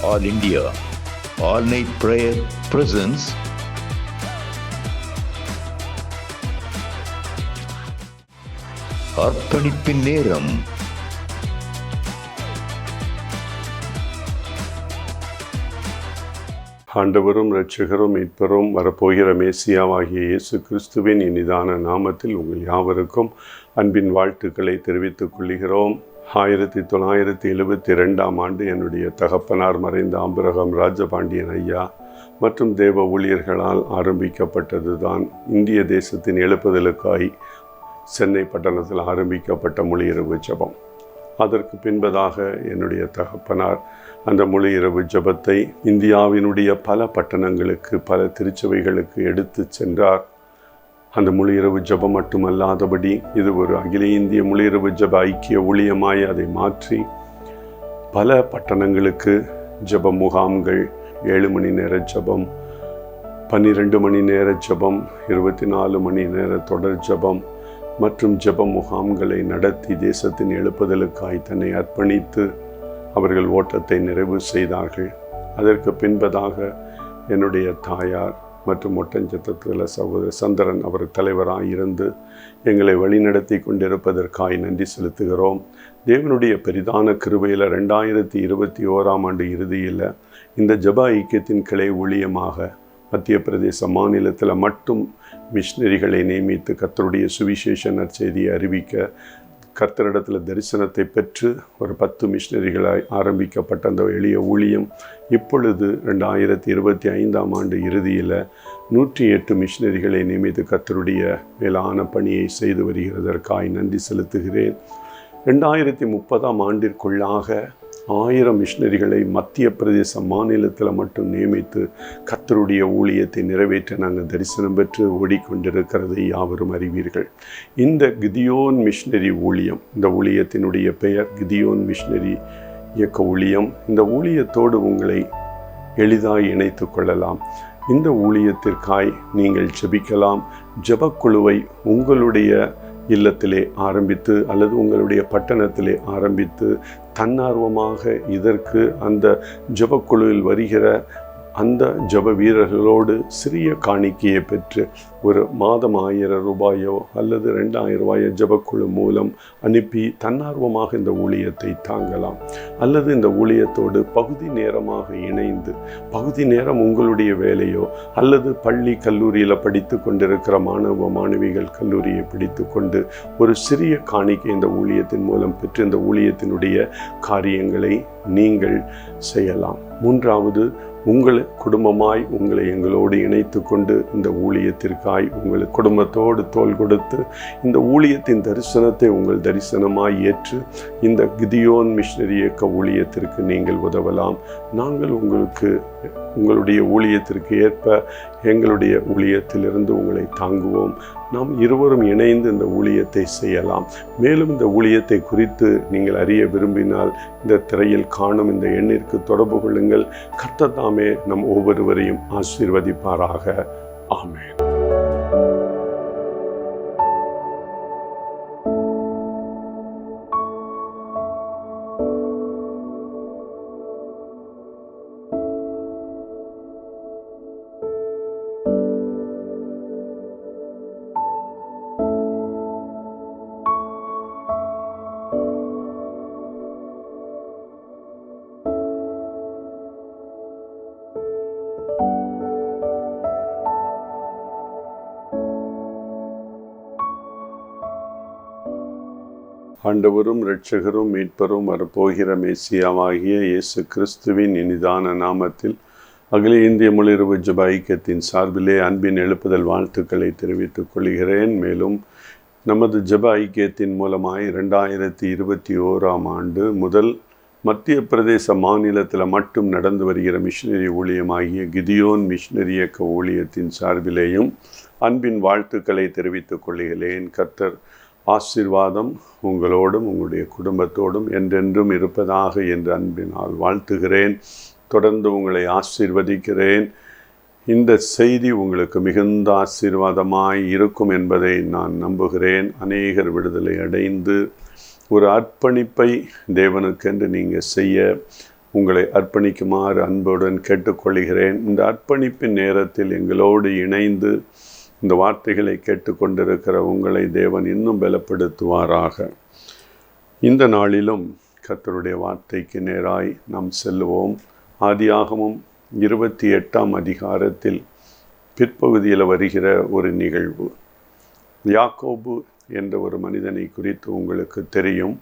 All India All Night Prayer presents அர்ப்பணிப்பின் நேரம். ஆண்டவரும் இரட்சகரும் மீட்பரும் வரப்போகிற மேசியாவாகிய இயேசு கிறிஸ்துவின் இனிதான நாமத்தில் உங்கள் யாவருக்கும் அன்பின் வாழ்த்துக்களை தெரிவித்துக் கொள்கிறோம். 1972 என்னுடைய தகப்பனார் மறைந்த ஆபிரகாம் ராஜபாண்டியன் ஐயா மற்றும் தேவ ஊழியர்களால் ஆரம்பிக்கப்பட்டது தான் இந்திய தேசத்தின் எழுப்புதலுக்காய் சென்னை பட்டணத்தில் ஆரம்பிக்கப்பட்ட முழுஇரவு ஜெபம். அதற்கு பின்பதாக என்னுடைய தகப்பனார் அந்த முழுஇரவு ஜெபத்தை இந்தியாவினுடைய பல பட்டணங்களுக்கு, பல திருச்சபைகளுக்கு எடுத்து சென்றார். அந்த முழுஇரவு ஜெபம் மட்டுமல்லாதபடி இது ஒரு அகில இந்திய முழுஇரவு ஜெப ஐக்கிய ஊழியமாய் அதை மாற்றி பல பட்டணங்களுக்கு ஜெப முகாம்கள், 7 மணி நேர ஜெபம், 12 மணி நேர ஜெபம், 24 மணி நேர தொடர் ஜெபம் மற்றும் ஜெப முகாம்களை நடத்தி தேசத்தின் எழுப்புதலுக்காய் தன்னை அர்ப்பணித்து அவர்கள் ஓட்டத்தை நிறைவு செய்தார்கள். அதற்கு பின்பதாக என்னுடைய தாயார் மற்றும் ஒட்டஞ்சத்திரத்தில் சகோதரர் சந்திரன் அவர் தலைவராக இருந்து எங்களை வழிநடத்தி கொண்டிருப்பதற்காய் நன்றி செலுத்துகிறோம். தேவனுடைய பெரிதான கிருபையில் 2021 இறுதியில் இந்த ஜெப ஐக்கியத்தின் கிளை ஊழியமாக மத்திய பிரதேச மாநிலத்தில் மட்டும் மிஷினரிகளை நியமித்து கர்த்தருடைய சுவிசேஷ நற்செய்தியை அறிவிக்க கர்த்தரிடத்தில் தரிசனத்தை பெற்று ஒரு 10 மிஷினரிகளாய் ஆரம்பிக்கப்பட்ட அந்த எளிய ஊழியம் இப்பொழுது 2025 இறுதியில் 108 மிஷினரிகளை நியமித்து கர்த்தருடைய மேலான பணியை செய்து வருகிறதற்காய் நன்றி செலுத்துகிறேன். 2030 1000 மிஷினரிகளை மத்திய பிரதேச மாநிலத்தில் மட்டும் நியமித்து கர்த்தருடைய ஊழியத்தை நிறைவேற்ற நாங்கள் தரிசனம் பெற்று ஓடிக்கொண்டிருக்கிறதை யாவரும் அறிவீர்கள். இந்த கிதியோன் மிஷினரி ஊழியம், இந்த ஊழியத்தினுடைய பெயர் கிதியோன் மிஷினரி இயக்க ஊழியம். இந்த ஊழியத்தோடு உங்களை எளிதாய் இணைத்து கொள்ளலாம். இந்த ஊழியத்திற்காய் நீங்கள் ஜெபிக்கலாம். ஜெபக்குழுவை உங்களுடைய இல்லத்திலே ஆரம்பித்து அல்லது உங்களுடைய பட்டணத்திலே ஆரம்பித்து தன்னார்வமாக இதற்கு அந்த ஜெபக்குழுவில் வருகிற அந்த ஜெப வீரர்களோடு சிறிய காணிக்கையை பெற்று ஒரு மாதம் 1000 ரூபாயோ அல்லது 2000 ரூபாயோ ஜெபக்குழு மூலம் அனுப்பி தன்னார்வமாக இந்த ஊழியத்தை தாங்கலாம். அல்லது இந்த ஊழியத்தோடு பகுதி நேரமாக இணைந்து பகுதி நேரம் உங்களுடைய வேலையோ அல்லது பள்ளி கல்லூரியில் படித்து கொண்டிருக்கிற மாணவ மாணவிகள் கல்லூரியை பிடித்து கொண்டு ஒரு சிறிய காணிக்கை இந்த ஊழியத்தின் மூலம் பெற்று இந்த ஊழியத்தினுடைய காரியங்களை நீங்கள் செய்யலாம். 3வது, உங்கள் குடும்பமாய் உங்களை எங்களோடு இணைத்து கொண்டு இந்த ஊழியத்திற்காய் உங்கள் குடும்பத்தோடு தோள் கொடுத்து இந்த ஊழியத்தின் தரிசனத்தை உங்கள் தரிசனமாய் ஏற்று இந்த கிதியோன் மிஷினரி இயக்க ஊழியத்திற்கு நீங்கள் உதவலாம். நாங்கள் உங்களுக்கு உங்களுடைய ஊழியத்திற்கு ஏற்ப எங்களுடைய ஊழியத்திலிருந்து உங்களை தாங்குவோம். நாம் இருவரும் இணைந்து இந்த ஊழியத்தை செய்யலாம். மேலும் இந்த ஊழியத்தை குறித்து நீங்கள் அறிய விரும்பினால் இந்த திரையில் காணும் இந்த எண்ணிற்கு தொடர்பு கொள்ளுங்கள். கர்த்தர் தாமே நம் ஒவ்வொருவரையும் ஆசீர்வதிப்பாராக. ஆமென். ஆண்டவரும் இரட்சகரும் மீட்பரும் வரப்போகிற மேசியாவாகிய இயேசு கிறிஸ்துவின் இனிதான நாமத்தில் அகில இந்திய முழுஇரவு ஜெப ஐக்கியத்தின் சார்பிலே அன்பின் எழுப்புதல் வாழ்த்துக்களை தெரிவித்துக் கொள்கிறேன். மேலும் நமது ஜெப ஐக்கியத்தின் மூலமாய் 2021 முதல் மத்திய பிரதேச மாநிலத்தில் மட்டும் நடந்து வருகிற மிஷினரி ஊழியமாகிய கிதியோன் மிஷினரி இயக்க ஊழியத்தின் சார்பிலேயும் அன்பின் வாழ்த்துக்களை தெரிவித்துக் கொள்கிறேன். கர்த்தர் ஆசீர்வாதம் உங்களோடும் உங்களுடைய குடும்பத்தோடும் என்றென்றும் இருப்பதாக என்று அன்பினால் வாழ்த்துகிறேன். தொடர்ந்து உங்களை ஆசீர்வதிக்கிறேன். இந்த செய்தி உங்களுக்கு மிகுந்த ஆசீர்வாதமாய் இருக்கும் என்பதை நான் நம்புகிறேன். அநேகர் விடுதலை அடைந்து ஒரு அர்ப்பணிப்பை தேவனுக்கென்று நீங்கள் செய்ய உங்களை அர்ப்பணிக்குமாறு அன்புடன் கேட்டுக்கொள்கிறேன். இந்த அர்ப்பணிப்பின் நேரத்தில் எங்களோடு இணைந்து இந்த வார்த்தைகளை கேட்டுக்கொண்டிருக்கிற உங்களை தேவன் இன்னும் பலப்படுத்துவாராக. இந்த நாளிலும் கர்த்தருடைய வார்த்தைக்கு நேராய் நாம் செல்லுவோம். ஆதியாகமம் 28ஆம் அதிகாரத்தில் பிற்பகுதியில் வருகிற ஒரு நிகழ்வு. யாக்கோபு என்ற ஒரு மனிதனை குறித்து உங்களுக்கு தெரியும்.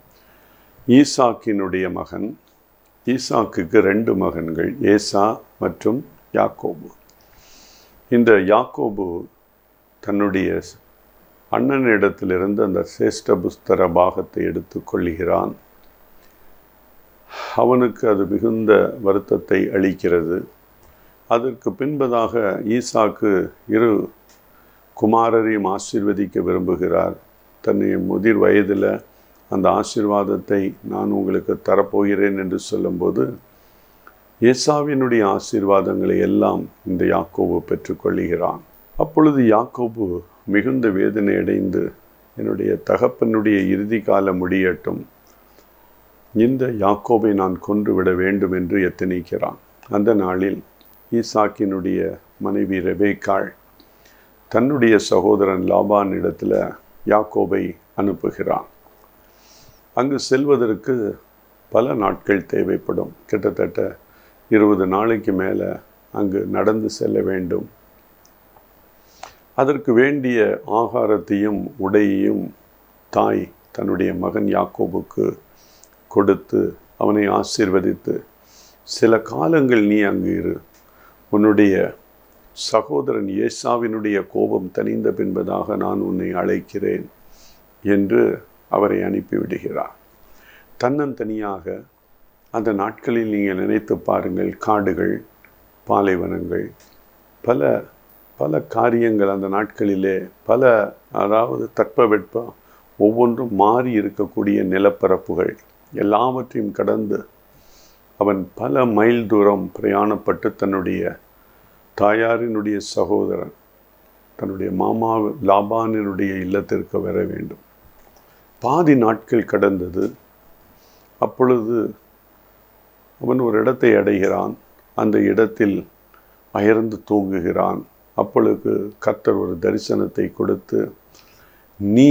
ஈசாக்கினுடைய மகன். ஈசாக்குக்கு 2 மகன்கள், ஏசா மற்றும் யாக்கோபு. இந்த யாக்கோபு தன்னுடைய அண்ணனிடத்திலிருந்து அந்த சேஷ்ட புஸ்தர பாகத்தை எடுத்துக்கொள்கிறான். அவனுக்கு அது மிகுந்த வருத்தத்தை அளிக்கிறது. அதற்கு பின்பதாக ஈசாக்கு 2 குமாரரையும் ஆசீர்வதிக்க விரும்புகிறார். தன்னுடைய முதிர் வயதில் அந்த ஆசீர்வாதத்தை நான் உங்களுக்கு தரப்போகிறேன் என்று சொல்லும்போது ஏசாவினுடைய ஆசீர்வாதங்களை எல்லாம் இந்த யாக்கோபு பெற்றுக்கொள்கிறான். அப்பொழுது யாக்கோபு மிகுந்த வேதனை அடைந்து, என்னுடைய தகப்பனுடைய இறுதி காலம் முடியட்டும், இந்த யாக்கோபை நான் கொன்றுவிட வேண்டும் என்று எத்தனிக்கிறான். அந்த நாளில் ஈசாக்கினுடைய மனைவி ரெபேக்காள் தன்னுடைய சகோதரன் லாபான் இடத்துல யாக்கோபை அனுப்புகிறான். அங்கு செல்வதற்கு பல நாட்கள் தேவைப்படும். கிட்டத்தட்ட 20 நாளைக்கு மேலே அங்கு நடந்து செல்ல வேண்டும். அதற்கு வேண்டிய ஆகாரத்தையும் உடையையும் தாய் தன்னுடைய மகன் யாக்கோபுக்கு கொடுத்து அவனை ஆசீர்வதித்து, சில காலங்கள் நீ அங்கு இரு, உன்னுடைய சகோதரன் ஏசாவினுடைய கோபம் தணிந்த பின்பதாக நான் உன்னை அழைக்கிறேன் என்று அவரை அனுப்பிவிடுகிறார். தன்னந்தனியாக அந்த நாட்களில் நீங்கள் நினைத்து பாருங்கள், காடுகள், பாலைவனங்கள், பல பல காரியங்கள் அந்த நாட்களிலே, பல அதாவது தட்பவெட்பம் ஒவ்வொன்றும் மாறி இருக்கக்கூடிய நிலப்பரப்புகள் எல்லாவற்றையும் கடந்து அவன் பல மைல் தூரம் பிரயாணப்பட்டு தன்னுடைய தாயாரினுடைய சகோதரன் தன்னுடைய மாமா லாபானினுடைய இல்லத்திற்கு வர வேண்டும். பாதி நாட்கள் கடந்தது. அப்பொழுது அவன் ஒரு இடத்தை அடைகிறான். அந்த இடத்தில் அயர்ந்து தூங்குகிறான். அப்பொழுது கர்த்தர் ஒரு தரிசனத்தை கொடுத்து, நீ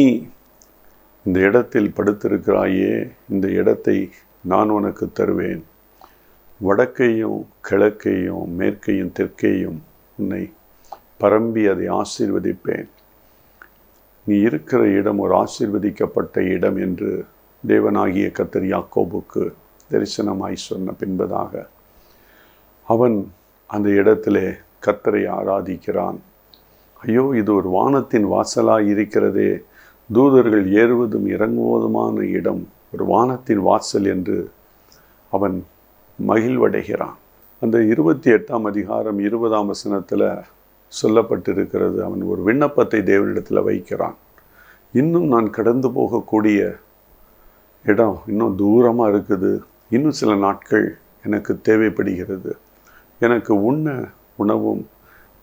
இந்த இடத்தில் படுத்திருக்கிறாயே, இந்த இடத்தை நான் உனக்கு தருவேன். வடக்கையும் கிழக்கையும் மேற்கையும் தெற்கையும் உன்னை பரம்பி அதை ஆசீர்வதிப்பேன். நீ இருக்கிற இடம் ஒரு ஆசீர்வதிக்கப்பட்ட இடம் என்று தேவனாகிய கர்த்தர் யாக்கோபுக்கு தரிசனமாய் சொன்ன பின்பதாக அவன் அந்த இடத்திலே கர்த்தரை ஆராதிக்கிறான். ஐயோ, இது ஒரு வானத்தின் வாசலாய் இருக்கிறதே, தூதர்கள் ஏறுவதும் இறங்குவதுமான இடம், ஒரு வானத்தின் வாசல் என்று அவன் மகிழ்வடைகிறான். அந்த 28ஆம் அதிகாரம் 20ஆம் வசனத்தில் சொல்லப்பட்டிருக்கிறது. அவன் ஒரு விண்ணப்பத்தை தேவனிடத்தில் வைக்கிறான். இன்னும் நான் கடந்து போகக்கூடிய இடம் இன்னும் தூரமாக இருக்குது. இன்னும் சில நாட்கள் எனக்கு தேவைப்படுகிறது. எனக்கு உண்ண உணவும்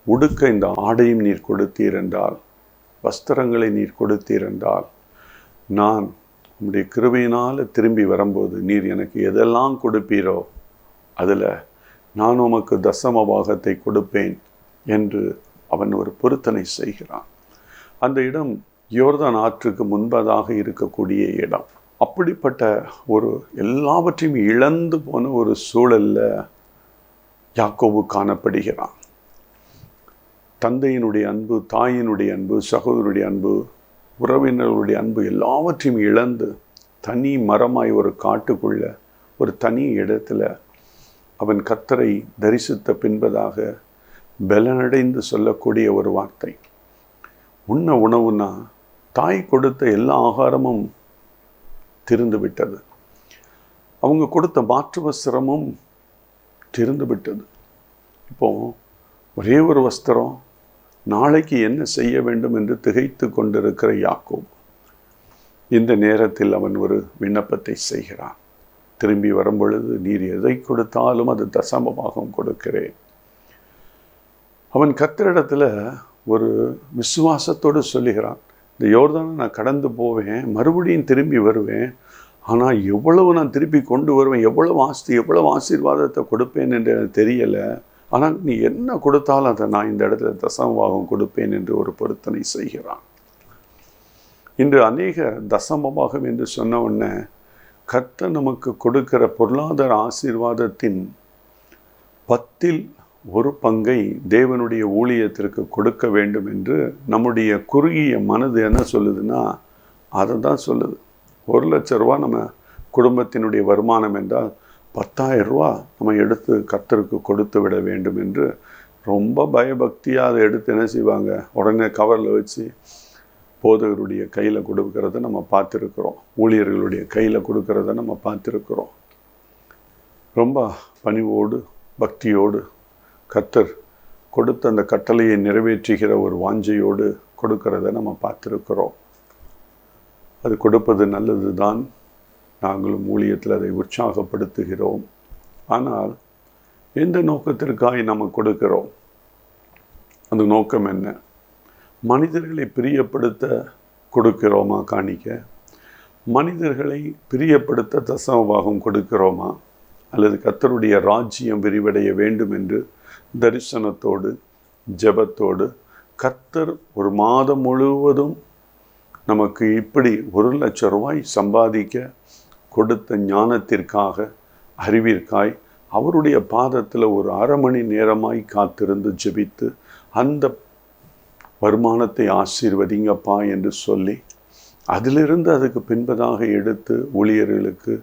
உடுக்க இந்த ஆடையும் நீர் கொடுத்தீர் என்றால், வஸ்திரங்களை நீர் கொடுத்தீர் என்றால், நான் உம்முடைய கிருபையினால் திரும்பி வரும்போது நீர் எனக்கு எதெல்லாம் கொடுப்பீரோ அதில் நான் உமக்கு தசம பாகத்தை கொடுப்பேன் என்று அவன் ஒரு பொருத்தனை செய்கிறான். அந்த இடம் யோர்தான் ஆற்றுக்கு முன்பதாக இருக்கக்கூடிய இடம். அப்படிப்பட்ட ஒரு எல்லாவற்றையும் இழந்து போன ஒரு சூழலில் யாக்கோபு காணப்படுகிறான். தந்தையினுடைய அன்பு, தாயினுடைய அன்பு, சகோதரனுடைய அன்பு, உறவினர்களுடைய அன்பு எல்லாவற்றையும் இழந்து தனி மரமாய் ஒரு காட்டுக்குள்ள ஒரு தனி இடத்துல அவன் கர்த்தரை தரிசித்த பின்பதாக பலனடைந்து சொல்லக்கூடிய ஒரு வார்த்தை, உண்ண உணவுனா தாய் கொடுத்த எல்லா ஆகாரமும் திருந்து விட்டது, அவங்க கொடுத்த மாற்று வஸ்திரமும் திருந்து விட்டது. இப்போ ஒரே ஒரு வஸ்திரம், நாளைக்கு என்ன செய்ய வேண்டும் என்று திகைத்து கொண்டிருக்கிற யாக்கோபு இந்த நேரத்தில் அவன் ஒரு விண்ணப்பத்தை செய்கிறான். திரும்பி வரும்பொழுது நீர் எதை கொடுத்தாலும் அது தசமபாகம் கொடுக்கிறேன். அவன் கர்த்தரிடத்தில் ஒரு விசுவாசத்தோடு சொல்லுகிறான், இந்த யோர்தானை நான் கடந்து போவேன், மறுபடியும் திரும்பி வருவேன், ஆனால் எவ்வளவு நான் திருப்பி கொண்டு வருவேன், எவ்வளவு ஆஸ்தி, எவ்வளவு ஆசீர்வாதத்தை கொடுப்பேன் என்று எனக்கு தெரியலை. ஆனால் நீ என்ன கொடுத்தாலும் அதை நான் இந்த இடத்துல தசமபாகம் கொடுப்பேன் என்று ஒரு பொருத்தனை செய்கிறான். இன்று அநேக தசமபாகம் என்று சொன்ன உடனே கர்த்தர் நமக்கு கொடுக்கிற பொருளாதார ஆசீர்வாதத்தின் 1/10 தேவனுடைய ஊழியத்திற்கு கொடுக்க வேண்டும் என்று நம்முடைய குறுகிய மனது என்ன சொல்லுதுன்னா அதை தான் சொல்லுது. 1,00,000 ரூபா நம்ம குடும்பத்தினுடைய வருமானம் என்றால் 10,000 ரூபா நம்ம எடுத்து கர்த்தருக்கு கொடுத்து விட வேண்டும் என்று ரொம்ப பயபக்தியாக அதை எடுத்து என்ன செய்வாங்க, உடனே கவரில் வச்சு போதகருடைய கையில் கொடுக்கறத நம்ம பார்த்துருக்குறோம், ஊழியர்களுடைய கையில் கொடுக்கறத நம்ம பார்த்துருக்குறோம். ரொம்ப பணிவோடு பக்தியோடு கர்த்தர் கொடுத்த அந்த கட்டளையை நிறைவேற்றுகிற ஒரு வாஞ்சையோடு கொடுக்கறத நம்ம பார்த்துருக்குறோம். அது கொடுப்பது நல்லது தான், நாங்களும் ஊழியத்தில் அதை உற்சாகப்படுத்துகிறோம். ஆனால் எந்த நோக்கத்திற்காக நம்ம கொடுக்கிறோம்? அந்த நோக்கம் என்ன? மனிதர்களை பிரியப்படுத்த கொடுக்கிறோமா காணிக்க? மனிதர்களை பிரியப்படுத்த தசமபாகம் கொடுக்கிறோமா? அல்லது கர்த்தருடைய ராஜ்யம் விரிவடைய வேண்டும் என்று தரிசனத்தோடு ஜெபத்தோடு கர்த்தர் ஒரு மாதம் முழுவதும் நமக்கு இப்படி 1,00,000 ரூபாய் சம்பாதிக்க கொடுத்த ஞானத்திற்காக, அறிவிற்காய் அவருடைய பாதத்தில் ஒரு 1/2 மணி நேரமாய் காத்திருந்து ஜெபித்து அந்த வருமானத்தை ஆசீர்வதிங்கப்பா என்று சொல்லி அதிலிருந்து அதுக்கு பின்பதாக எடுத்து ஊழியர்களுக்கு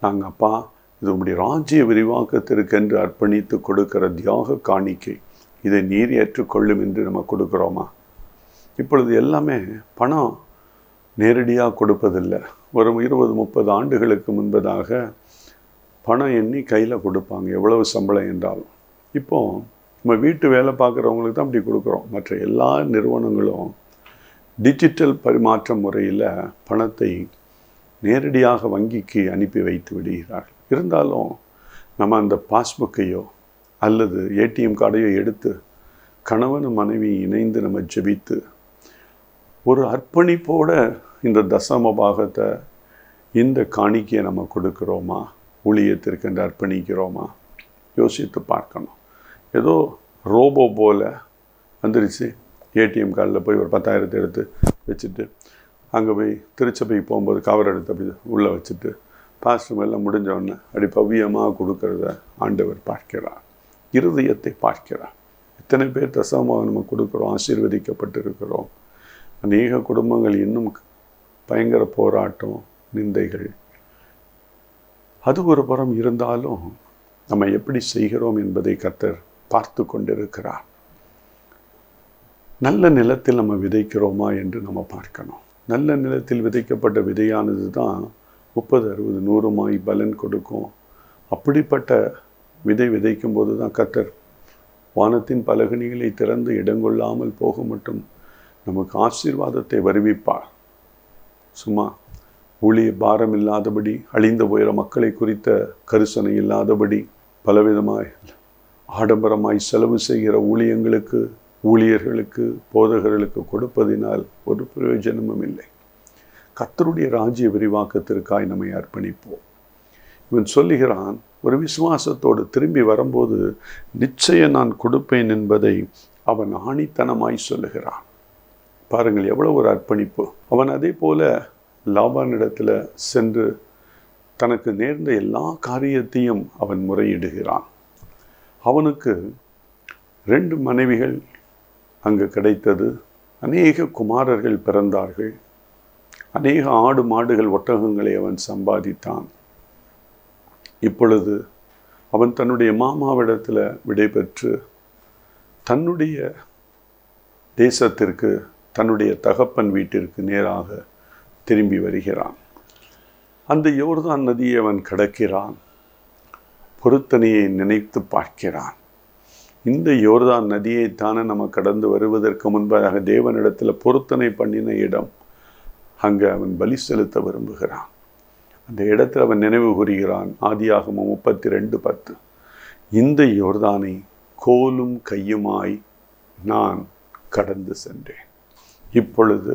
நாங்கள் அப்பா இது உங்களுடைய ராஜ்ய விரிவாக்கத்திற்கென்று அர்ப்பணித்து கொடுக்கிற தியாக காணிக்கை, இதை நீர் ஏற்றுக்கொள்ளும் என்று நம்ம கொடுக்குறோமா? இப்பொழுது எல்லாமே பணம் நேரடியாக கொடுப்பதில்லை. ஒரு 20-30 ஆண்டுகளுக்கு முன்பதாக பணம் எண்ணி கையில் கொடுப்பாங்க, எவ்வளவு சம்பளம் என்றாலும். இப்போது நம்ம வீட்டு வேலை பார்க்குறவங்களுக்கு தான் அப்படி கொடுக்குறோம். மற்ற எல்லா நிறுவனங்களும் டிஜிட்டல் பரிமாற்ற முறையில் பணத்தை நேரடியாக வங்கிக்கு அனுப்பி வைத்து விடுகிறார்கள். இருந்தாலும் நம்ம அந்த பாஸ்புக்கையோ அல்லது ஏடிஎம் கார்டையோ எடுத்து கணவன் மனைவி இணைந்து நம்ம ஜெபித்து ஒரு அர்ப்பணிப்போட இந்த தசம பாகத்தை, இந்த காணிக்கையை நம்ம கொடுக்குறோமா? ஊழியத்திற்கு அர்ப்பணிக்கிறோமா? யோசித்து பார்க்கணும். ஏதோ ரோபோ போல் வந்துருச்சு, ஏடிஎம் கார்டில் போய் ஒரு 10,000 எடுத்து வச்சுட்டு அங்கே போய் திருச்சபைக்கு போகும்போது கவர் எடுத்து அப்படி உள்ளே வச்சுட்டு பாஸ்டர் எல்லாம் முடிஞ்சோடனே அப்படி பவ்யமாக கொடுக்கறத ஆண்டவர் பார்க்கிறார், இருதயத்தை பார்க்கிறார். எத்தனை பேர் தசமமாக நம்ம கொடுக்குறோம், ஆசீர்வதிக்கப்பட்டு இருக்கிறோம். அநேக குடும்பங்கள் இன்னும் பயங்கர போராட்டம், நிந்தைகள். அது ஒரு புறம் இருந்தாலும் நம்ம எப்படி செய்கிறோம் என்பதை கர்த்தர் பார்த்து கொண்டிருக்கிறார். நல்ல நிலத்தில் நம்ம விதைக்கிறோமா என்று நம்ம பார்க்கணும். நல்ல நிலத்தில் விதைக்கப்பட்ட விதையானது தான் 30, 60, 100 பலன் கொடுக்கும். அப்படிப்பட்ட விதை விதைக்கும் போது தான் கர்த்தர் வானத்தின் பலகணிகளை திறந்து இடங்கொள்ளாமல் போக மட்டும் நமக்கு ஆசீர்வாதத்தை வருவிப்பார். சும்மா ஊழிய பாரம் இல்லாதபடி, அழிந்து போகிற மக்களை குறித்த கரிசனை இல்லாதபடி, பலவிதமாய் ஆடம்பரமாய் செலவு செய்கிற ஊழியங்களுக்கு, ஊழியர்களுக்கு, போதகர்களுக்கு கொடுப்பதினால் ஒரு பிரயோஜனமும் இல்லை. கர்த்தருடைய ராஜ்ய விரிவாக்கத்திற்காய் நம்மை அர்ப்பணிப்போம். இவன் சொல்லுகிறான், ஒரு விசுவாசத்தோடு திரும்பி வரும்போது நிச்சயம் நான் கொடுப்பேன் என்பதை அவன் ஆணித்தனமாய் சொல்லுகிறான். பாருங்கள் எவ்வளோ ஒரு அர்ப்பணிப்பு. அவன் அதே போல லாபானிடத்தில் சென்று தனக்கு நேர்ந்த எல்லா காரியத்தையும் அவன் முறையிடுகிறான். அவனுக்கு 2 மனைவிகள் அங்கு கிடைத்தது, அநேக குமாரர்கள் பிறந்தார்கள், அநேக ஆடு மாடுகள் ஒட்டகங்களை அவன் சம்பாதித்தான். இப்பொழுது அவன் தன்னுடைய மாமாவிடத்தில் விடைபெற்று தன்னுடைய தேசத்திற்கு, தன்னுடைய தகப்பன் வீட்டிற்கு நேராக திரும்பி வருகிறான். அந்த யோர்தான் நதியை அவன் கடக்கிறான். பொருத்தனையை நினைத்து பார்க்கிறான். இந்த யோர்தான் நதியைத்தானே நம்ம கடந்து வருவதற்கு முன்பாக தேவனிடத்தில் பொருத்தனை பண்ணின இடம். அங்கே அவன் பலி செலுத்த விரும்புகிறான். அந்த இடத்தில் அவன் நினைவு கூறுகிறான். ஆதியாகமம் 32:10, இந்த யோர்தானை கோலும் கையுமாய் நான் கடந்து சென்றேன். இப்பொழுது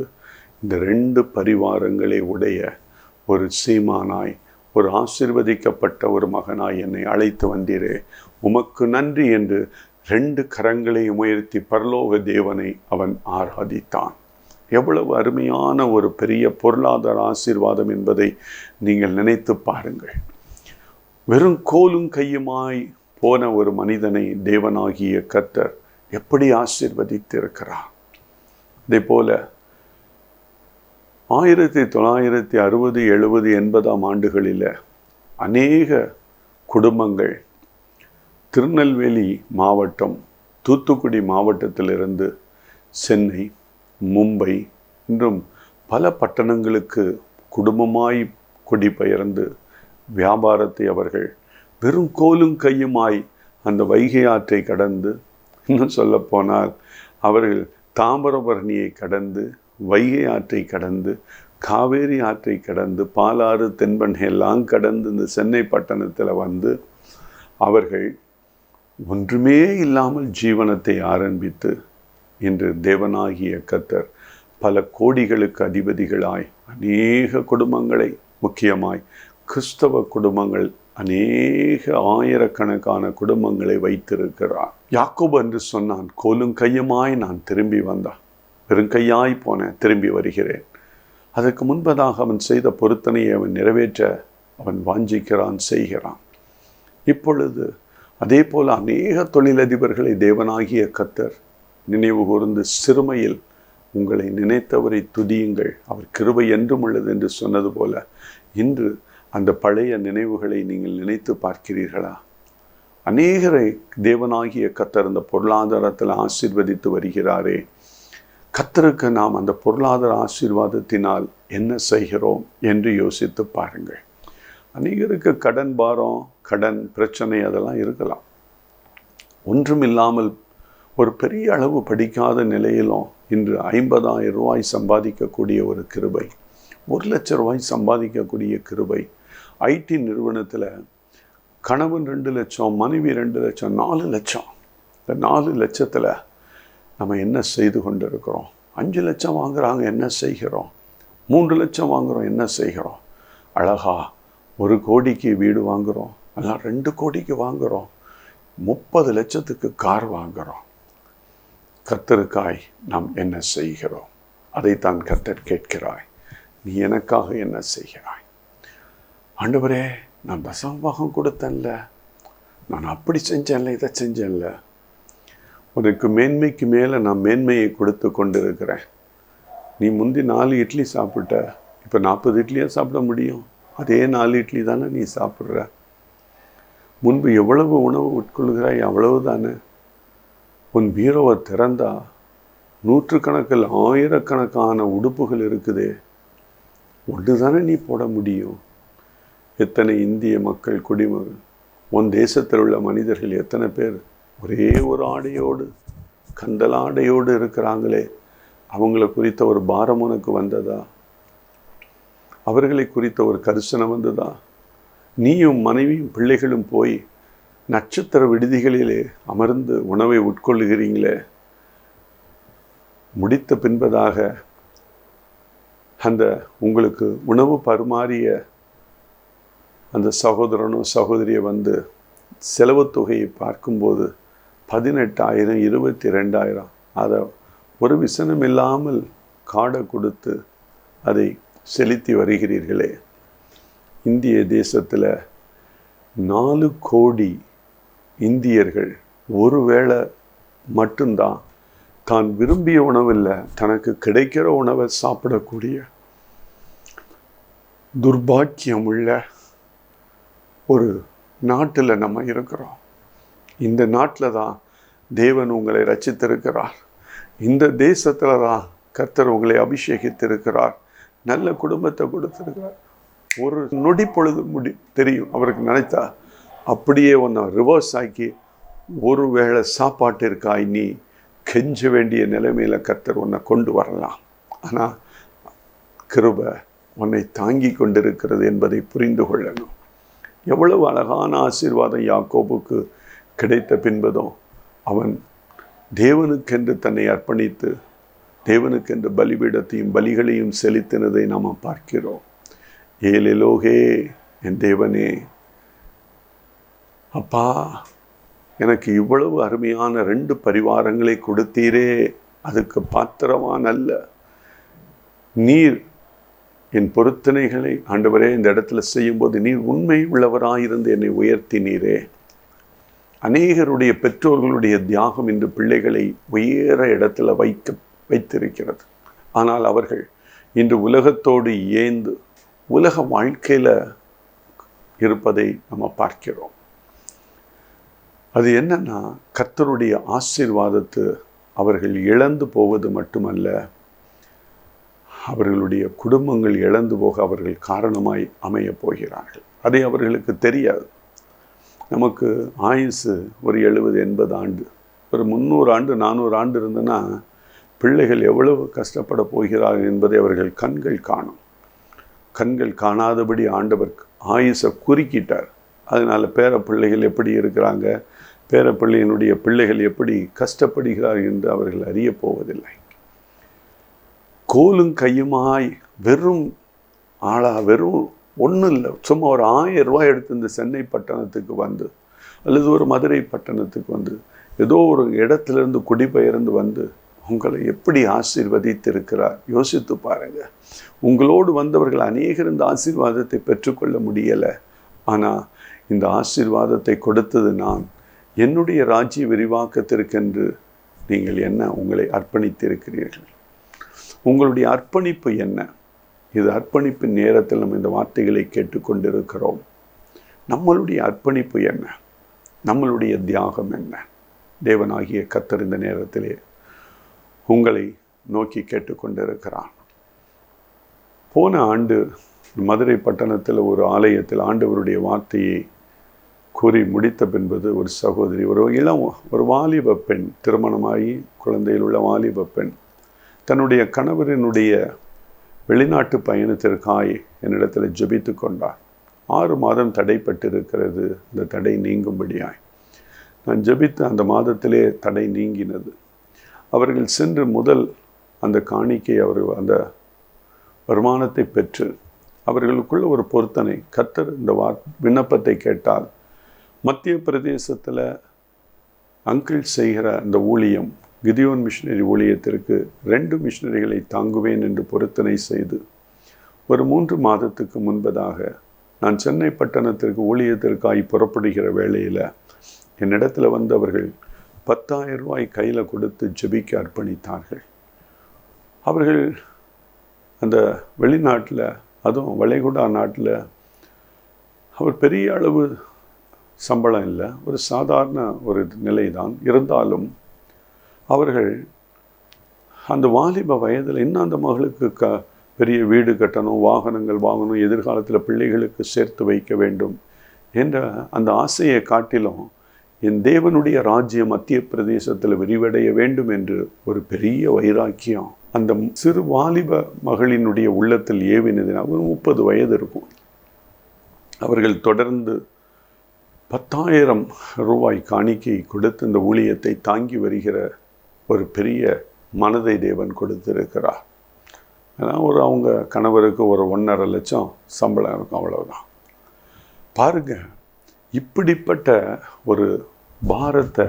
இந்த 2 பரிவாரங்களை உடைய ஒரு சீமானாய், ஒரு ஆசீர்வதிக்கப்பட்ட ஒரு மகனாய் என்னை அழைத்து வந்தீரே, உமக்கு நன்றி என்று 2 கரங்களையும் உயர்த்தி பரலோக தேவனை அவன் ஆராதித்தான். எவ்வளவு அருமையான ஒரு பெரிய பொருளாதார ஆசீர்வாதம் என்பதை நீங்கள் நினைத்து பாருங்கள். வெறும் கோலும் கையுமாய் போன ஒரு மனிதனை தேவனாகிய கர்த்தர் எப்படி ஆசீர்வதித்திருக்கிறார். அதே போல 1960, 70, 80 ஆண்டுகளில் அநேக குடும்பங்கள் திருநெல்வேலி மாவட்டம், தூத்துக்குடி மாவட்டத்திலிருந்து சென்னை, மும்பை இன்னும் பல பட்டணங்களுக்கு குடும்பமாய் குடிபெயர்ந்து வியாபாரத்தை அவர்கள் வெறும் கோலும் கையுமாய் அந்த வைகை ஆற்றை கடந்து, இன்னும் சொல்லப்போனால் அவர்கள் தாமிரபரணியை கடந்து, வைகை ஆற்றை கடந்து, காவேரி ஆற்றை கடந்து, பாலாறு, தென்பெண்ணை எல்லாம் கடந்து இந்த சென்னை பட்டணத்தில் வந்து அவர்கள் ஒன்றுமே இல்லாமல் ஜீவனத்தை ஆரம்பித்து இன்று தேவனாகிய கர்த்தர் பல கோடிகளுக்கு அதிபதிகளாய் அநேக குடும்பங்களை, முக்கியமாய் கிறிஸ்தவ குடும்பங்கள் அநேக ஆயிரக்கணக்கான குடும்பங்களை வைத்திருக்கிறார். யாக்கோபு என்று சொன்னான், கோலும் கையுமாய் நான் திரும்பி வந்தான், பெருங்கையாய் போனேன், திரும்பி வருகிறேன். அதற்கு முன்பதாக அவன் செய்த பொருத்தனையை அவன் நிறைவேற்ற அவன் வாஞ்சிக்கிறான், செய்கிறான். இப்பொழுது அதே போல அநேக தொழிலதிபர்களை தேவனாகிய கர்த்தர் நினைவு கூர்ந்து, சிறுமையில் உங்களை நினைத்தவரை துதியுங்கள், அவர் கிருபை என்றும் உள்ளது என்று சொன்னது போல இன்று அந்த பழைய நினைவுகளை நீங்கள் நினைத்து பார்க்கிறீர்களா? அநேகரை தேவனாகிய கர்த்தர் அந்த பொருளாதாரத்தில் ஆசீர்வதித்து வருகிறாரே. கர்த்தருக்கு நாம் அந்த பொருளாதார ஆசீர்வாதத்தினால் என்ன செய்கிறோம் என்று யோசித்து பாருங்கள். அநேகருக்கு கடன் பாரம், கடன் பிரச்சனை அதெல்லாம் இருக்கலாம். ஒன்றுமில்லாமல் ஒரு பெரிய அளவு படிக்காத நிலையிலும் இன்று 50,000 ரூபாய் சம்பாதிக்கக்கூடிய ஒரு கிருபை, 1 லட்சம் ரூபாய் சம்பாதிக்கக்கூடிய கிருபை. ஐடி நிறுவனத்தில் கணவன் 2 லட்சம், மனைவி 2 லட்சம், 4 லட்சம். இந்த 4 லட்சத்தில் நம்ம என்ன செய்து கொண்டு இருக்கிறோம்? 5 லட்சம் வாங்குறாங்க, என்ன செய்கிறோம்? 3 லட்சம் வாங்குகிறோம், என்ன செய்கிறோம்? அழகா 1 கோடிக்கு வீடு வாங்குகிறோம், எல்லாம் 2 கோடிக்கு வாங்குகிறோம், 30 லட்சத்துக்கு கார் வாங்குகிறோம். கர்த்தருக்காய் நாம் என்ன செய்கிறோம்? அதைத்தான் கர்த்தர் கேட்கிறாய். நீ எனக்காக என்ன செய்கிறாய்? ஆண்டவரே, நான் தசமபாகம் கொடுத்தேன்ல, நான் அப்படி செஞ்சேன்ல, இதை செஞ்சேன்ல. உனக்கு மேன்மைக்கு மேலே நான் மேன்மையை கொடுத்து கொண்டு இருக்கிறேன். நீ முந்தி 4 இட்லி சாப்பிட்ட, இப்போ 40 இட்லியாக சாப்பிட முடியும். அதே 4 இட்லி தானே நீ சாப்பிட்ற. முன்பு எவ்வளவு உணவு உட்கொள்கிறாய் அவ்வளவு தானே. உன் பீரோவை திறந்தா 100கணக்கில் 1000கணக்கான உடுப்புகள் இருக்குதே, ஒன்று தானே நீ போட முடியும். எத்தனை இந்திய மக்கள், குடிமகள், உன் தேசத்தில் உள்ள மனிதர்கள் எத்தனை பேர் ஒரே ஒரு ஆடையோடு, கந்தல் ஆடையோடு இருக்கிறாங்களே, அவங்கள குறித்த ஒரு பாரம் உனக்கு வந்ததா? அவர்களை குறித்த ஒரு கரிசனம் வந்ததா? நீயும் மனைவியும் பிள்ளைகளும் போய் நட்சத்திர விடுதிகளிலே அமர்ந்து உணவை உட்கொள்ளுகிறீங்களே, முடித்த பின்பதாக அந்த உங்களுக்கு உணவு பரிமாறிய அந்த சகோதரனோ சகோதரியை வந்து செலவு தொகையை பார்க்கும்போது 18,000, 22,000 அதை ஒரு விசனம் இல்லாமல் காடை கொடுத்து அதை செலுத்தி வருகிறீர்களே. இந்திய தேசத்தில் 4 கோடி இந்தியர்கள் ஒருவேளை மட்டும்தான் தான் விரும்பிய உணவில்லை, தனக்கு கிடைக்கிற உணவை சாப்பிடக்கூடிய துர்பாக்கியம் உள்ள ஒரு நாட்டில் நம்ம இருக்கிறோம். இந்த நாட்டில் தான் தேவன் உங்களை ரட்சித்திருக்கிறார். இந்த தேசத்தில் தான் கர்த்தர் உங்களை அபிஷேகித்திருக்கிறார். நல்ல குடும்பத்தை கொடுத்திருக்கிறார். ஒரு நொடி பொழுது தெரியும் அவருக்கு நினைத்தா அப்படியே ஒன்று ரிவர்ஸ் ஆக்கி ஒரு வேளை சாப்பாட்டிற்காய் நீ கெஞ்ச வேண்டிய நிலைமையில் கர்த்தர் உன்னை கொண்டு வரலாம். ஆனால் கிருபை உன்னை தாங்கி கொண்டிருக்கிறது என்பதை புரிந்து கொள்ளணும். எவ்வளவு அழகான ஆசீர்வாதம் யாக்கோபுக்கு கிடைத்த பின்பதும் அவன் தேவனுக்கென்று தன்னை அர்ப்பணித்து தேவனுக்கென்று பலிபீடத்தையும் பலிகளையும் செலுத்தினதை நாம் பார்க்கிறோம். ஏலெலோகே, என் தேவனே, அப்பா எனக்கு இவ்வளவு அருமையான 2 பரிவாரங்களை கொடுத்தீரே, அதுக்கு பாத்திரவான் அல்ல. நீர் என் பொருத்தனைகளை ஆண்டவரே இந்த இடத்துல செய்யும்போது நீர் உண்மை உள்ளவராயிருந்து என்னை உயர்த்தினீரே. அநேகருடைய பெற்றோர்களுடைய தியாகம் இன்று பிள்ளைகளை உயர இடத்துல வைத்திருக்கிறது. ஆனால் அவர்கள் இன்று உலகத்தோடு ஏந்து உலக வாழ்க்கையில் இருப்பதை நம்ம பார்க்கிறோம். அது என்னன்னா, கர்த்தருடைய ஆசீர்வாதத்தை அவர்கள் இழந்து போவது மட்டுமல்ல, அவர்களுடைய குடும்பங்கள் இழந்து போக அவர்கள் காரணமாய் அமைய போகிறார்கள். அதை அவர்களுக்கு தெரியாது. நமக்கு ஆயுசு ஒரு 70-80 ஆண்டு, ஒரு 300 ஆண்டு 400 ஆண்டு இருந்ததுன்னா பிள்ளைகள் எவ்வளவு கஷ்டப்பட போகிறார்கள் என்பதை அவர்கள் கண்கள் காணும். கண்கள் காணாதபடி ஆண்டவர் ஆயுசை குறுக்கிட்டார். அதனால் பேர பிள்ளைகள் எப்படி இருக்கிறாங்க, பேர பிள்ளையினுடைய பிள்ளைகள் எப்படி கஷ்டப்படுகிறார்கள் என்று அவர்கள் அறிய போவதில்லை. கோலும் கையுமாய் வெறும் வெறும் ஒன்றும் இல்லை, சும்மா ஒரு 1000 ரூபாய் எடுத்து இந்த சென்னை பட்டணத்துக்கு வந்து அல்லது ஒரு மதுரை பட்டணத்துக்கு வந்து ஏதோ ஒரு இடத்துலேருந்து குடிபெயர்ந்து வந்து உங்களை எப்படி ஆசீர்வதித்திருக்கிறார் யோசித்து பாருங்க. உங்களோடு வந்தவர்கள் அநேகர் இந்த ஆசீர்வாதத்தை பெற்றுக்கொள்ள முடியலை. ஆனால் இந்த ஆசீர்வாதத்தை கொடுத்தது நான், என்னுடைய ராஜ்ய விரிவாக்கத்திற்கென்று நீங்கள் என்ன உங்களை அர்ப்பணித்திருக்கிறீர்கள். உங்களுடைய அர்ப்பணிப்பு என்ன? இது அர்ப்பணிப்பின் நேரத்தில் நம்ம இந்த வார்த்தைகளை கேட்டுக்கொண்டிருக்கிறோம். நம்மளுடைய அர்ப்பணிப்பு என்ன? நம்மளுடைய தியாகம் என்ன? தேவனாகிய கர்த்தர் இந்த நேரத்திலே உங்களை நோக்கி கேட்டுக்கொண்டிருக்கிறான். போன ஆண்டு மதுரை பட்டணத்தில் ஒரு ஆலயத்தில் ஆண்டவருடைய வார்த்தையை கூறி முடித்த பின்பது ஒரு சகோதரி, ஒரு வாலிப பெண், திருமணமாகி குழந்தையில் உள்ள வாலிப பெண், தன்னுடைய கணவரினுடைய வெளிநாட்டு பயணத்திற்காய் என்னிடத்தில் ஜெபித்து கொண்டார். 6 மாதம் தடைப்பட்டிருக்கிறது, இந்த தடை நீங்கும்படியாய் நான் ஜெபித்த அந்த மாதத்திலே தடை நீங்கினது. அவர்கள் சென்று முதல் அந்த காணிக்கை அந்த வருமானத்தை பெற்று அவர்களுக்குள்ள ஒரு பொருத்தனை, கர்த்தர் இந்த விண்ணப்பத்தை கேட்டால் மத்திய பிரதேசத்தில் அங்கிள் செய்கிற அந்த ஊழியம், கிதியோன் மிஷினரி ஊழியத்திற்கு 2 மிஷினரிகளை தாங்குவேன் என்று பொருத்தனை செய்து ஒரு 3 மாதத்துக்கு முன்பதாக நான் சென்னை பட்டணத்திற்கு ஊழியத்திற்காய் புறப்படுகிற வேளையில் என்னிடத்தில் வந்து அவர்கள் 10,000 ரூபாய் கையில் கொடுத்து ஜெபிக்க அர்ப்பணித்தார்கள். அவர்கள் அந்த வெளிநாட்டில், அதுவும் வளைகுடா நாட்டில், அவர் பெரிய அளவு சம்பளம் இல்லை, ஒரு சாதாரண ஒரு நிலை தான். இருந்தாலும் அவர்கள் அந்த வாலிப வயதில் இன்னும் அந்த மகளுக்கு பெரிய வீடு கட்டணும், வாகனங்கள் வாங்கணும், எதிர்காலத்தில் பிள்ளைகளுக்கு சேர்த்து வைக்க வேண்டும் என்ற அந்த ஆசையை காட்டிலும் என் தேவனுடைய ராஜ்யம் மத்திய பிரதேசத்தில் விரிவடைய வேண்டும் என்று ஒரு பெரிய வைராக்கியம் அந்த சிறு வாலிப மகளினுடைய உள்ளத்தில் ஏவினதினால் ஒரு 30 வயது இருக்கும். அவர்கள் தொடர்ந்து 10,000 ரூபாய் காணிக்கை கொடுத்து இந்த ஊழியத்தை தாங்கி வருகிற ஒரு பெரிய மனதை தேவன் கொடுத்திருக்கிறார். ஏன்னா அவங்க கணவருக்கு ஒரு 1.5 லட்சம் சம்பளம் இருக்கும், அவ்வளவுதான். பாருங்க, இப்படிப்பட்ட ஒரு பாரத்தை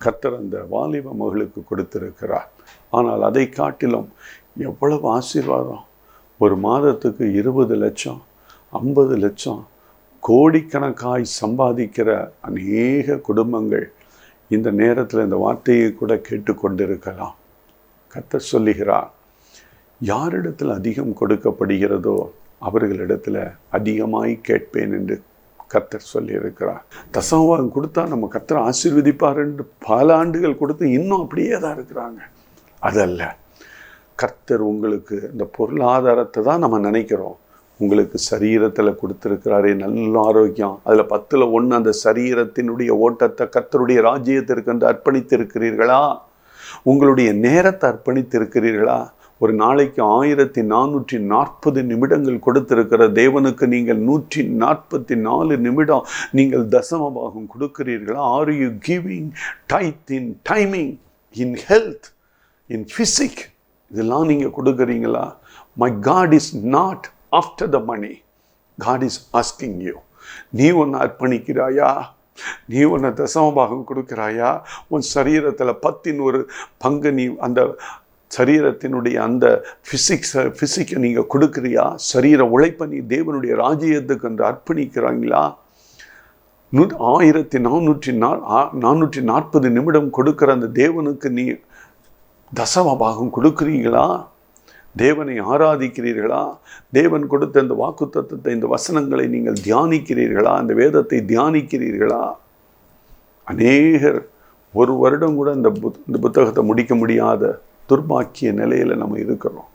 கர்த்தர் அந்த வாலிப மகளுக்கு கொடுத்திருக்கிறார். ஆனால் அதை காட்டிலும் எவ்வளவு ஆசீர்வாதம்! ஒரு மாதத்துக்கு 20 லட்சம் 50 லட்சம் கோடிக்கணக்காய் சம்பாதிக்கிற அநேக குடும்பங்கள் இந்த நேரத்தில் இந்த வார்த்தையை கூட கேட்டுக்கொண்டிருக்கலாம். கர்த்தர் சொல்லுகிறார், யாரிடத்தில் அதிகம் கொடுக்கப்படுகிறதோ அவர்களிடத்தில் அதிகமாய் கேட்பேன் என்று கர்த்தர் சொல்லியிருக்கிறார். தசமபாகம் கொடுத்தா நம்ம கர்த்தர் ஆசீர்வதிப்பார் என்று பல ஆண்டுகள் கொடுத்து இன்னும் அப்படியே தான் இருக்கிறாங்க. அதல்ல, கர்த்தர் உங்களுக்கு இந்த பொருளாதாரத்தை தான் நம்ம நினைக்கிறோம். உங்களுக்கு சரீரத்தில் கொடுத்துருக்கிறாரே நல்ல ஆரோக்கியம், அதில் 10ல் 1 அந்த சரீரத்தினுடைய ஓட்டத்தை கர்த்தருடைய ராஜ்யத்திற்கு என்று அர்ப்பணித்திருக்கிறீர்களா? உங்களுடைய நேரத்தை அர்ப்பணித்திருக்கிறீர்களா? ஒரு நாளைக்கு 1440 நிமிடங்கள் கொடுத்திருக்கிற தேவனுக்கு நீங்கள் 144 நிமிடம் நீங்கள் தசமபாகம் கொடுக்கிறீர்களா? Are you giving tithe in timing, in health, in physique? இதெல்லாம் நீங்கள் கொடுக்குறீங்களா? My God is not after the money. God is asking you, நீ உன்னை அர்ப்பணிக்கிறாயா? நீ உன்னை தசமபாகம் கொடுக்கிறாயா? உன் சரீரத்தில் 1/10 நீ அந்த சரீரத்தினுடைய அந்த ஃபிசிக்கை நீங்கள் கொடுக்குறியா? சரீர உழைப்பை நீ தேவனுடைய ராஜ்யத்துக்கு என்று அர்ப்பணிக்கிறாங்களா? 1440 நிமிடம் கொடுக்கிற அந்த தேவனுக்கு நீ தசமபாகம் கொடுக்கிறீங்களா? தேவனை ஆராதிக்கிறீர்களா? தேவன் கொடுத்த இந்த வாக்குத்தத்தத்தை, இந்த வசனங்களை நீங்கள் தியானிக்கிறீர்களா? அந்த வேதத்தை தியானிக்கிறீர்களா? அநேகர் 1 வருடம் கூட இந்த புத்தகத்தை முடிக்க முடியாத துர்பாக்கிய நிலையில் நம்ம இருக்கிறோம்.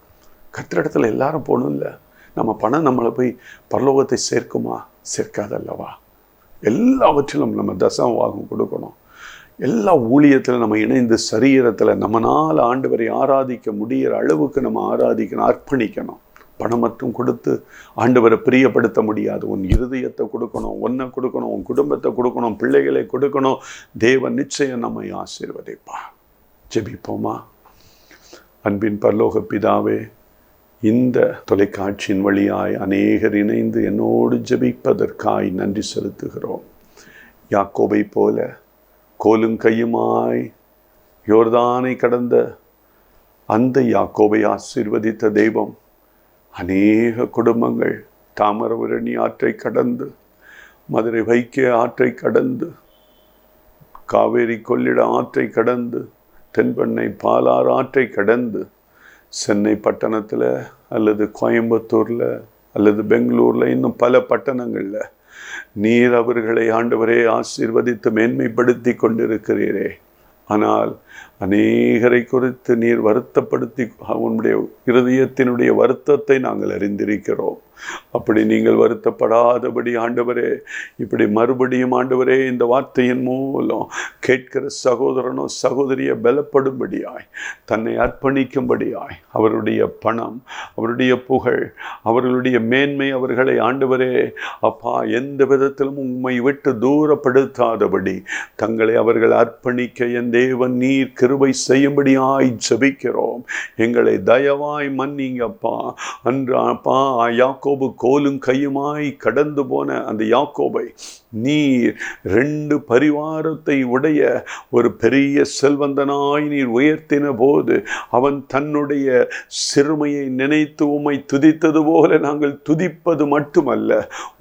கர்த்தரிடத்தில் எல்லாரும் போகணும் இல்லை. நம்ம பணம் நம்மளை போய் பரலோகத்தை சேர்க்குமா? சேர்க்காதல்லவா? எல்லாவற்றிலும் நம்ம தசமபாகம் கொடுக்கணும். எல்லா ஊழியத்தில் நம்ம இணைந்து சரீரத்தில் நம்மளால் ஆண்டவரை ஆராதிக்க முடிகிற அளவுக்கு நம்ம ஆராதிக்கணும், அர்ப்பணிக்கணும். பணம் மட்டும் கொடுத்து ஆண்டவரை பிரியப்படுத்த முடியாது. உன் இருதயத்தை கொடுக்கணும், ஒன்றை கொடுக்கணும், உன் குடும்பத்தை கொடுக்கணும், பிள்ளைகளை கொடுக்கணும். தேவன் நிச்சயம் நம்மை ஆசீர்வதிப்பார். ஜெபிப்போமா? அன்பின் பரலோக பிதாவே, இந்த தொலைக்காட்சியின் வழியாய் அநேகர் இணைந்து என்னோடு ஜெபிப்பதற்காய் நன்றி செலுத்துகிறோம். யாக்கோபை போல கோலும் கையுமாய் யோர்தானை கடந்த அந்த யாக்கோபை ஆசீர்வதித்த தெய்வம் அநேக குடும்பங்கள் தாமிரபரணி ஆற்றை கடந்து, மதுரை வைகை ஆற்றை கடந்து, காவேரி கொள்ளிட ஆற்றை கடந்து, தென்பெண்ணை பாலாறு ஆற்றை கடந்து, சென்னை பட்டணத்தில் அல்லது கோயம்புத்தூரில் அல்லது பெங்களூரில் இன்னும் பல பட்டணங்களில் நீர் அவர்களை ஆண்டவரே ஆசீர்வதித்து மேன்மைப்படுத்தி கொண்டிருக்கிறீரே. ஆனால் அநேகரை குறித்து நீர் வருத்தப்படுத்தி உன்னுடைய இருதயத்தினுடைய வருத்தத்தை நாங்கள் அறிந்திருக்கிறோம். அப்படி நீங்கள் வருத்தப்படாதபடி ஆண்டவரே, இப்படி மறுபடியும் ஆண்டவரே இந்த வார்த்தையின் மூலம் கேட்கிற சகோதரனோ சகோதரியை பலப்படும்படியாய், தன்னை அர்ப்பணிக்கும்படியாய், அவருடைய பணம், அவருடைய புகழ், அவர்களுடைய மேன்மை அவர்களை ஆண்டவரே அப்பா எந்த விதத்திலும் உம்மை விட்டு தூரப்படுத்தாதபடி தங்களை அவர்கள் அர்ப்பணிக்க என் தேவன் நீர் கிருபை செய்யும்படியாய் ஜெபிக்கிறோம். எங்களை தயவாய் மன்னிங்கப்பா. அன்று அப்பா யாக்கோபு கோலும் கையுமாய் கடந்து போன அந்த யாக்கோபை நீர் 2 பரிவாரத்தை உடைய ஒரு பெரிய செல்வந்தனாய் நீர் உயர்த்தின போது அவன் தன்னுடைய சிறுமையை நினைத்து உம்மை துதித்தது போல நாங்கள் துதிப்பது மட்டுமல்ல,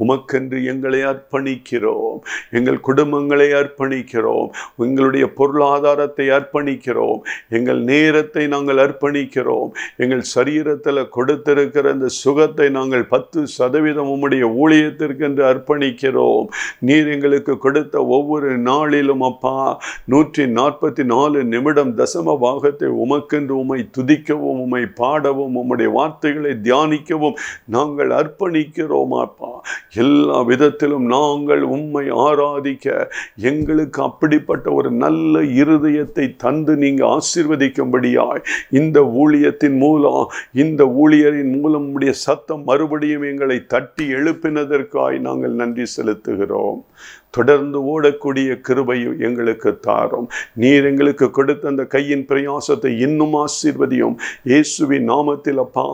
உமக்கென்று எங்களை அர்ப்பணிக்கிறோம், எங்கள் குடும்பங்களை அர்ப்பணிக்கிறோம், எங்களுடைய பொருளாதாரத்தை அர்ப்பணிக்கிறோம், எங்கள் நேரத்தை நாங்கள் அர்ப்பணிக்கிறோம், எங்கள் சரீரத்தில் கொடுத்திருக்கிற அந்த சுகத்தை நாங்கள் 10% உம்முடைய ஊழியத்திற்கென்று அர்ப்பணிக்கிறோம். நீர் எங்களுக்கு கொடுத்த ஒவ்வொரு நாளிலும் அப்பா 144 நிமிடம் தசம பாகத்தை உமக்கென்று உம்மை துதிக்கவும், உம்மை பாடவும், உம்முடைய வார்த்தைகளை தியானிக்கவும் நாங்கள் அர்ப்பணிக்கிறோம் அப்பா. எல்லா விதத்திலும் நாங்கள் உம்மை ஆராதிக்க எங்களுக்கு அப்படிப்பட்ட ஒரு நல்ல இருதயத்தை தந்து நீங்க ஆசீர்வதிக்கும்படியாய் இந்த ஊழியத்தின் மூலம், இந்த ஊழியரின் மூலம் உம்முடைய சத்தம் மறுபடியும் எங்களை தட்டி எழுப்பினதற்காய் நாங்கள் நன்றி செலுத்துகிறோம். தொடர்ந்து ஓடக்கூடிய கிருபையும் எங்களுக்கு தாரும். நீர் எங்களுக்கு கொடுத்த அந்த கையின் பிரயாசத்தை இன்னும் ஆசீர்வதியும். இயேசுவின் நாமத்தில் அப்பா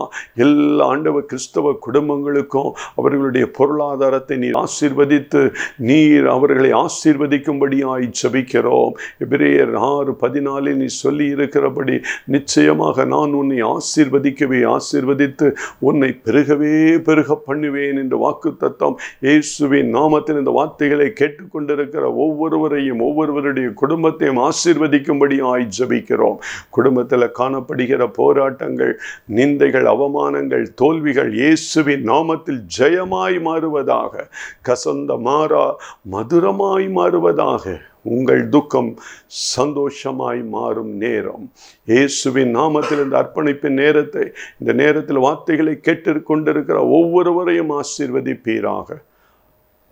எல்லா ஆண்டவர் கிறிஸ்தவ குடும்பங்களுக்கும் அவர்களுடைய பொருளாதாரத்தை நீர் ஆசீர்வதித்து நீர் அவர்களை ஆசீர்வதிக்கும்படியாய் ஜெபிக்கிறோம். எபிரேயர் 6:14 நீ சொல்லி இருக்கிறபடி நிச்சயமாக நான் உன்னை ஆசீர்வதிக்கவே ஆசீர்வதித்து உன்னை பெருகவே பெருக பண்ணுவேன் என்ற வாக்குத்தத்தம் இயேசுவின் நாமத்தில் இந்த வார்த்தைகளை கேட்டுக்கொண்டிருக்கிற ஒவ்வொருவரையும் ஒவ்வொருவருடைய குடும்பத்தையும் ஆசீர்வதிக்கும்படியாய் ஜெபிக்கிறோம். குடும்பத்தில் காணப்படுகிற போராட்டங்கள், நிந்தைகள், அவமானங்கள், தோல்விகள் இயேசுவின் நாமத்தில் ஜெயமாய் மாறுவதாக, கசந்த மாறா மதுரமாய் மாறுவதாக, உங்கள் துக்கம் சந்தோஷமாய் மாறும் நேரம் இயேசுவின் நாமத்தில் இந்த அர்ப்பணிப்பின் நேரத்தை, இந்த நேரத்தில் வார்த்தைகளை கேட்டு கொண்டிருக்கிற ஒவ்வொருவரையும் ஆசீர்வதிப்பீராக.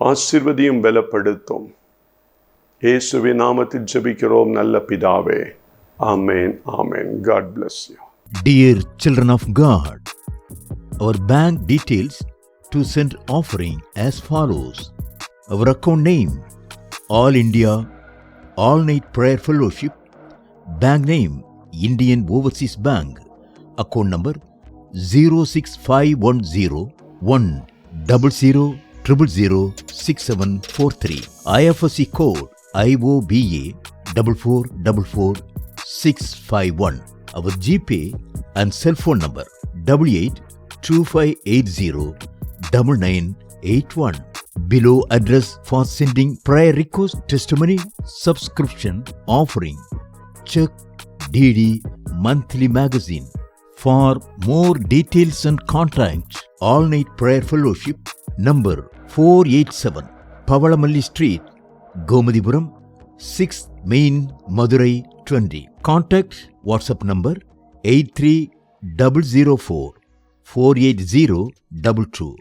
ஆசீர்வதியும் பலப்படுத்தும். இயேசுவின் நாமத்தில் ஜெபிக்கிறோம் நல்ல பிதாவே. ஆமென், ஆமென். God bless you. Dear children of God, our bank details to send offering as follows. Our account name, All India All Night Prayer Fellowship, bank name, Indian Overseas Bank, account number 06510 00006743. IFSC code IOBA 4444651. Our GPay and cell phone number 8825809981. Below address for sending prayer request, testimony, subscription, offering. Check DD Monthly Magazine. For more details and contact All Night Prayer Fellowship, number 487 Pavalamalli Street, Gomadipuram, 6th Main, Madurai 20. Contact WhatsApp number 83004 48022.